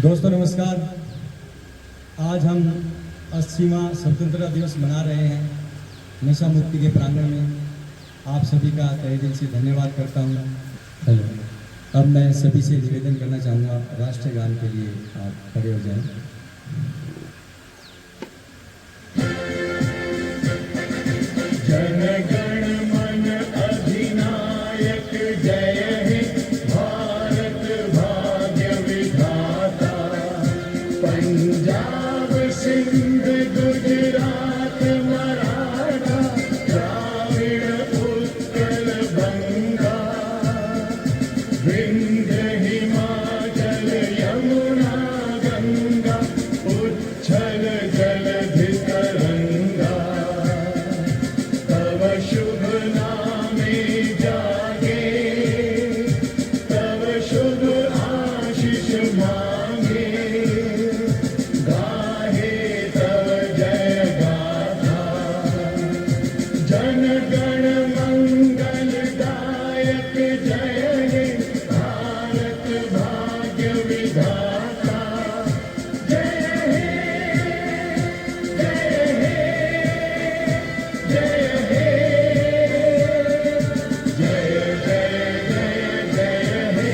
दोस्तों नमस्कार। आज हम 80वां स्वतंत्रता दिवस मना रहे हैं नशा मुक्ति के प्रांगण में। आप सभी का तहे दिल से धन्यवाद करता हूँ। हेलो, अब मैं सभी से निवेदन करना चाहूँगा, राष्ट्रीय गान के लिए आप खड़े हो जाएं। जन गण मन अधिनायक जय हे भारत भाग्य विधाता। पंजाब सिंध गुजरात मराठा द्राविड़ उत्कल बंगा। विंध्य हिमाचल यमुना गंगा उच्छल जलधि तरंगा। तव शुभ नामे जागे, तव शुभ आशीष मांगे। गाहे तव जय गाथा, जन गण मंगल दायक जय हे भारत भाग्य विधाता। जय हे जय हे जय हे जय जय जय जय हे।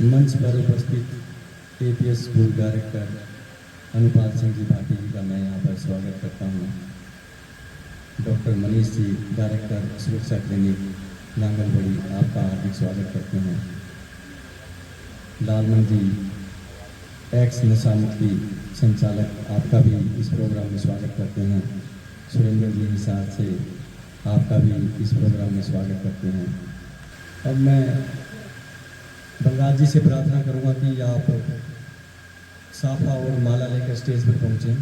मंच पर उपस्थित APS school director Anupal Singh ji Bhati जी का मैं यहाँ पर स्वागत करता हूँ। डॉक्टर मनीष जी, डायरेक्टर सुरक्षा क्लिनिक नांगलबड़ी, आपका हार्दिक स्वागत करते हैं। लालमन जी, एक्स नशा मुक्ति संचालक, आपका भी इस प्रोग्राम में स्वागत करते हैं। सुरेंद्र जी हिसार से आपका भी इस प्रोग्राम में स्वागत करते हैं। अब मैं बलराज जी से प्रार्थना करूंगा कि आप साफा और माला लेकर स्टेज पर पहुंचे।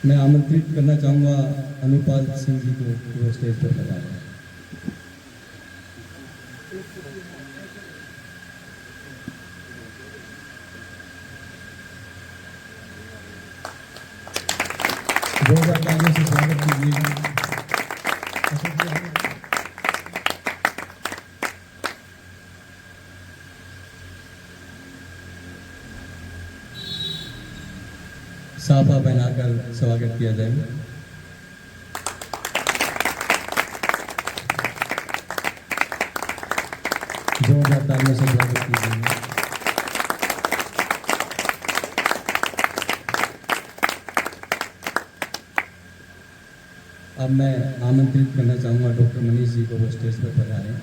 मैं आमंत्रित करना चाहूंगा अनुपाल सिंह जी को कि वो स्टेज पर पधारें। जोरदार तालियों से स्वागत कीजिएगा। साफा पहनाकर स्वागत किया जाए। जोरदार तालियों से स्वागत कीजिए। अब मैं आमंत्रित करना चाहूंगा डॉक्टर मनीष जी को वो स्टेज पर पधारें।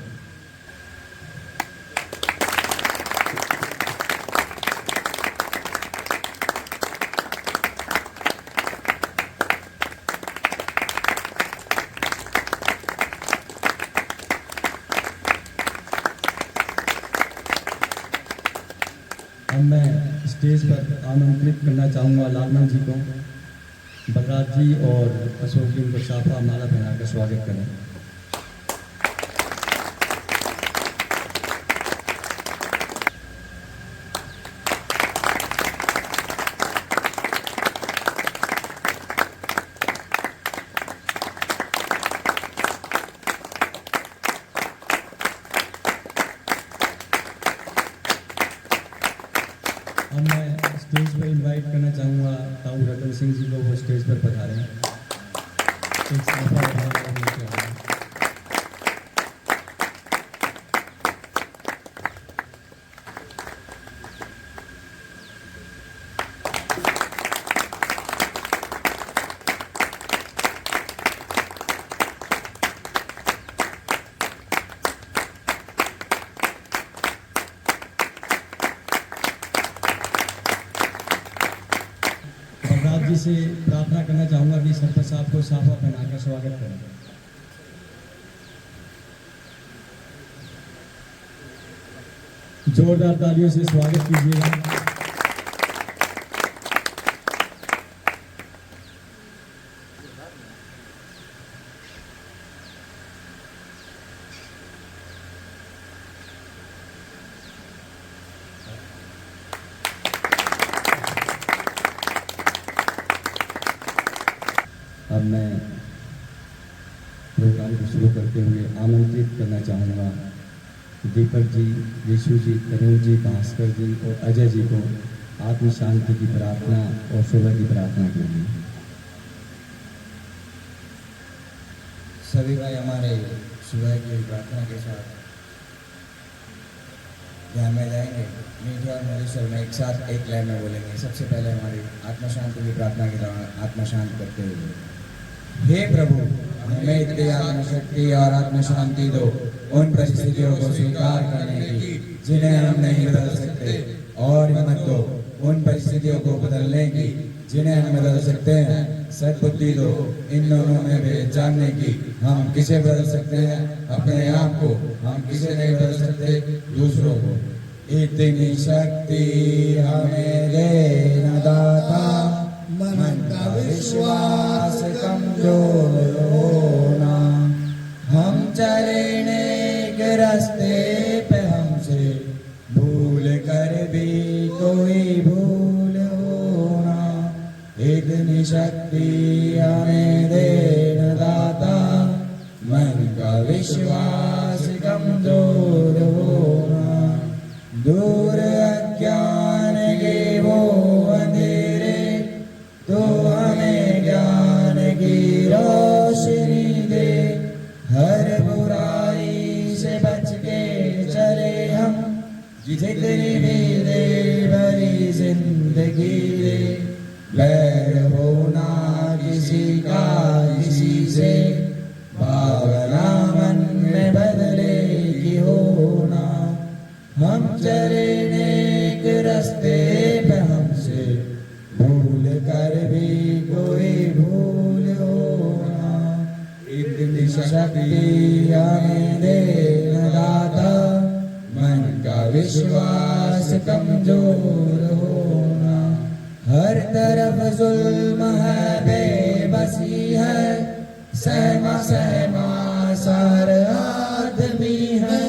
अब मैं स्टेज पर आमंत्रित करना चाहूँगा लालमन जी को। बलराज जी और अशोक जी उनको साफा माला पहनाकर स्वागत करें। अब मैं स्टेज पर इनवाइट करना चाहूँगा ताऊ रतन सिंह जी को, वो स्टेज पर पधारें। एक साफा पधारें नीचे आएं। बलराज जी से प्रार्थना करना चाहूँगा कि सरपंच साहब को साफा पहनाकर स्वागत करें। जोरदार तालियों से स्वागत कीजिएगा। अब मैं प्रोग्राम को शुरू करते हुए आमंत्रित करना चाहूँगा दीपक जी, विशु जी, तरुण जी, भास्कर जी और अजय जी को आत्म शांति की प्रार्थना और सुबह की प्रार्थना के लिए। सभी भाई हमारे सुबह की प्रार्थना के साथ ध्यान में जाएंगे। मीठे और मधुर स्वर में एक साथ एक लाइन में बोलेंगे। सबसे पहले हमारी आत्मा शांति की प्रार्थना के दौरान आत्मा शांत करते हुए, हे प्रभु, हमें इतनी आत्म शक्ति और आत्म शांति दो उन परिस्थितियों को स्वीकार करने की जिन्हें हम नहीं बदल सकते, और हिम्मत दो उन परिस्थितियों को बदलने की जिन्हें हम बदल सकते हैं। सद्बुद्धि दो इन दोनों में भेद जानने की। हम किसे बदल सकते हैं? अपने आप को। हम किसे नहीं बदल सकते? दूसरों को। इतनी शक्ति हमें दे न दाता, मन का विश्वास कमजोर होना। हम चले नेक रास्ते पे हमसे भूल कर भी कोई भूल होना। इतनी शक्ति हमें दे न दाता, मन का विश्वास कमजोर होना। दूर अज्ञान के वो अंधेरे, तो हमें ज्ञान की रोशनी दे। हर बुराई से बच के चले हम, जितनी भी दे भरी जिंदगी दे। बैर होना किसी का किसी से, भावना मन में बदले की होना। हम चले नेक रास्ते पे हमसे भूल कर भी कोई भूल होना। इतनी शक्ति हमें दे न दाता, मन का विश्वास कमजोर होना। हर तरफ जुल्म है, बेबसी है, सहमा सहमा सार आदमी है।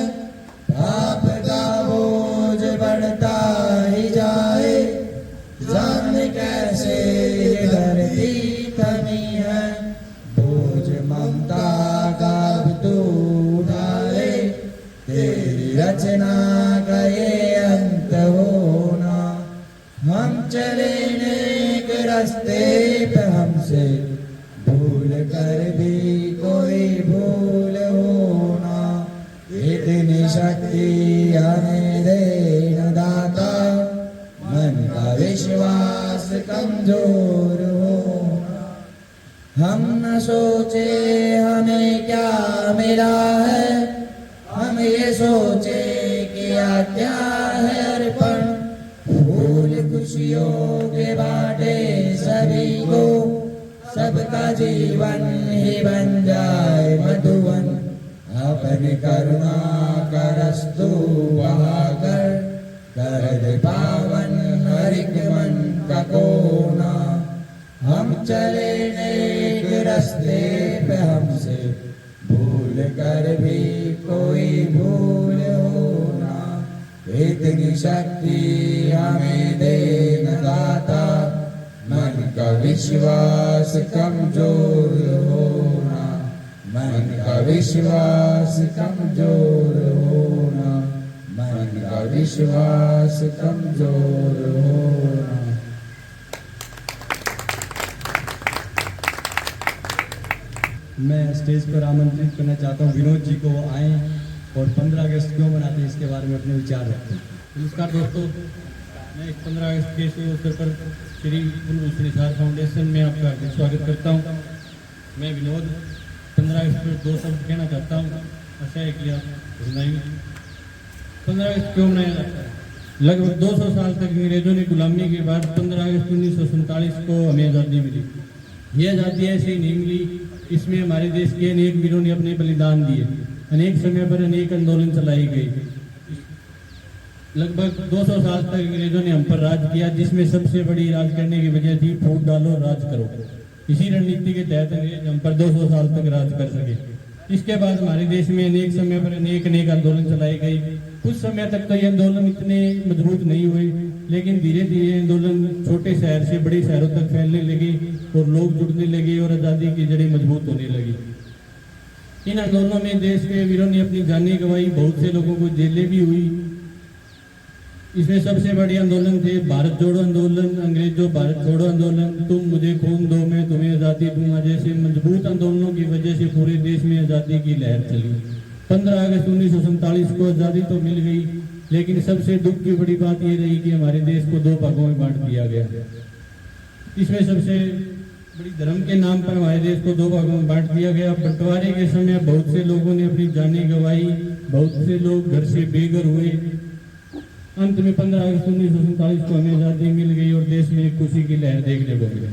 पाप का बोझ बढ़ता ही जाए, जान कैसे ये धरती थमी है। बोझ ममता का तू उठाए, तेरी रचना का ये अंत होना। हम चले नेक रास्ते पे हमसे भूल कर भी कोई भूल होना। इतनी शक्ति हमें दे न दाता, मन का विश्वास कमजोर होना। हम न सोचे हमें क्या मिला है, हम ये सोचे किया क्या है अर्पण। फूल खुशियों के बाटे सभी को, सबका जीवन ही बन जाए मधुवन। अपनी करुणा का रस्तू बहाकर, कर दे पावन हर एक मन का कोना। हम चले नेक रास्ते पे हमसे भूल कर भी कोई भूल होना। इतनी शक्ति हमें दे न दाता, मन का विश्वास कमजोर होना। मन का विश्वास कमजोर होना। मन का विश्वास कमजोर होना। मैं स्टेज पर आमंत्रित करना चाहता हूँ विनोद जी को, वो आएँ और 15 अगस्त क्यों मनाते हैं इसके बारे में अपने विचार रखें। नमस्कार दोस्तों, मैं इस 15 अगस्त के शुभ अवसर पर श्री कुलभूषण निसार फाउंडेशन में आपका हार्दिक स्वागत करता हूँ। मैं विनोद 15 अगस्त पर 2 शब्द कहना चाहता हूँ। आशा है कि आप सुनाएंगे। 15 अगस्त क्यों मनाया जाता है? लगभग 200 साल तक अंग्रेजों ने गुलामी के बाद 15 अगस्त 1947 को हमें आज़ादी मिली। ये आज़ादी ऐसे ही नहीं मिली, इसमें हमारे देश के अनेक वीरों ने अपने बलिदान दिए। अनेक समय पर अनेक आंदोलन चलाई गई। लगभग 200 साल तक अंग्रेजों ने हम पर राज किया, जिसमें सबसे बड़ी राज करने की वजह थी फूट डालो राज करो। इसी रणनीति के तहत अंग्रेज हम पर 200 साल तक राज कर सके। इसके बाद हमारे देश में अनेक समय पर अनेक आंदोलन चलाई गई। कुछ समय तक तो ये आंदोलन इतने मजबूत नहीं हुए, लेकिन धीरे धीरे आंदोलन छोटे शहर से बड़े शहरों तक फैलने लगे और लोग जुड़ने लगे और आज़ादी की जड़ें मजबूत होने लगी। इन आंदोलनों में देश के वीरों ने अपनी जानें गंवाई, बहुत से लोगों को जेलें भी हुई। इसमें सबसे बड़े आंदोलन थे भारत जोड़ो आंदोलन, अंग्रेजों भारत छोड़ो आंदोलन, तुम मुझे खून दो मैं तुम्हें आज़ादी दूंगा जैसे मजबूत आंदोलनों की वजह से पूरे देश में आज़ादी की लहर चली। 15 अगस्त 1947 को आज़ादी तो मिल गई, लेकिन सबसे दुख की बड़ी बात यह रही कि हमारे देश को 2 भागों में बांट दिया गया। इसमें सबसे बड़ी धर्म के नाम पर हमारे देश को 2 भागों में बांट दिया गया। बंटवारे के समय बहुत से लोगों ने अपनी जानें गंवाई, बहुत से लोग घर से बेघर हुए। अंत में 15 अगस्त 1947 को हमें आज़ादी मिल गई और देश में एक खुशी की लहर देखने को मिली।